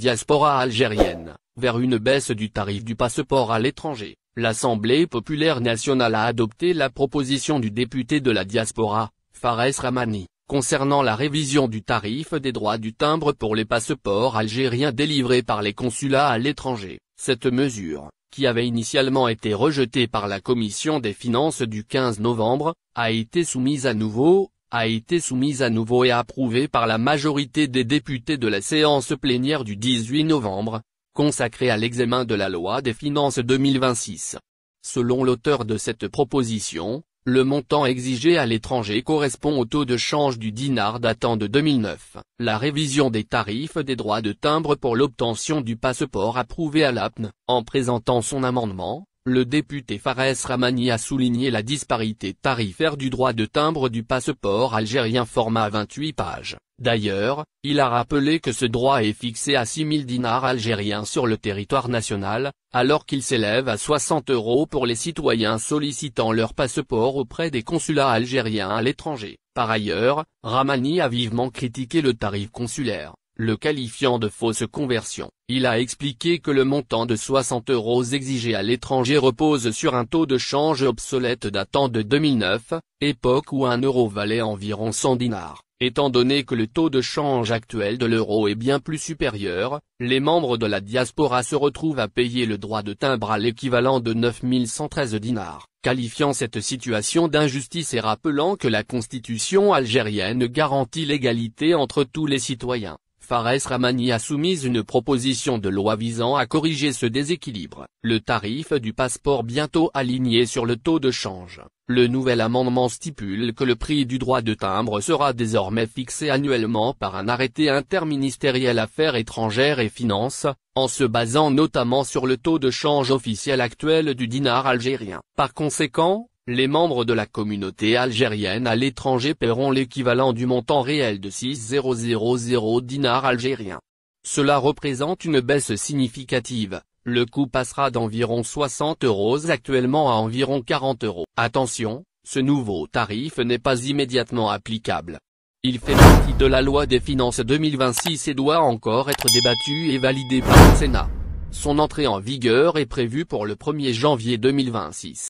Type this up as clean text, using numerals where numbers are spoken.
diaspora algérienne, vers une baisse du tarif du passeport à l'étranger. L'Assemblée populaire nationale a adopté la proposition du député de la diaspora, Fares Ramani, concernant la révision du tarif des droits du timbre pour les passeports algériens délivrés par les consulats à l'étranger. Cette mesure, qui avait initialement été rejetée par la Commission des finances du 15 novembre, a été soumise à nouveau et approuvée par la majorité des députés de la séance plénière du 18 novembre, consacrée à l'examen de la loi des finances 2026. Selon l'auteur de cette proposition, le montant exigé à l'étranger correspond au taux de change du dinar datant de 2009. La révision des tarifs des droits de timbre pour l'obtention du passeport approuvé à l'APN. En présentant son amendement, le député Fares Ramani a souligné la disparité tarifaire du droit de timbre du passeport algérien format 28 pages. D'ailleurs, il a rappelé que ce droit est fixé à 6 000 dinars algériens sur le territoire national, alors qu'il s'élève à 60 € pour les citoyens sollicitant leur passeport auprès des consulats algériens à l'étranger. Par ailleurs, Ramani a vivement critiqué le tarif consulaire, le qualifiant de fausse conversion. Il a expliqué que le montant de 60 € exigé à l'étranger repose sur un taux de change obsolète datant de 2009, époque où 1 euro valait environ 100 dinars. Étant donné que le taux de change actuel de l'euro est bien plus supérieur, les membres de la diaspora se retrouvent à payer le droit de timbre à l'équivalent de 9 113 dinars, qualifiant cette situation d'injustice et rappelant que la constitution algérienne garantit l'égalité entre tous les citoyens. Fares Ramani a soumis une proposition de loi visant à corriger ce déséquilibre. Le tarif du passeport bientôt aligné sur le taux de change. Le nouvel amendement stipule que le prix du droit de timbre sera désormais fixé annuellement par un arrêté interministériel Affaires étrangères et finances, en se basant notamment sur le taux de change officiel actuel du dinar algérien. Par conséquent, les membres de la communauté algérienne à l'étranger paieront l'équivalent du montant réel de 6,000 dinars algériens. Cela représente une baisse significative. Le coût passera d'environ 60 € actuellement à environ 40 €. Attention, ce nouveau tarif n'est pas immédiatement applicable. Il fait partie de la loi des finances 2026 et doit encore être débattu et validé par le Sénat. Son entrée en vigueur est prévue pour le 1er janvier 2026.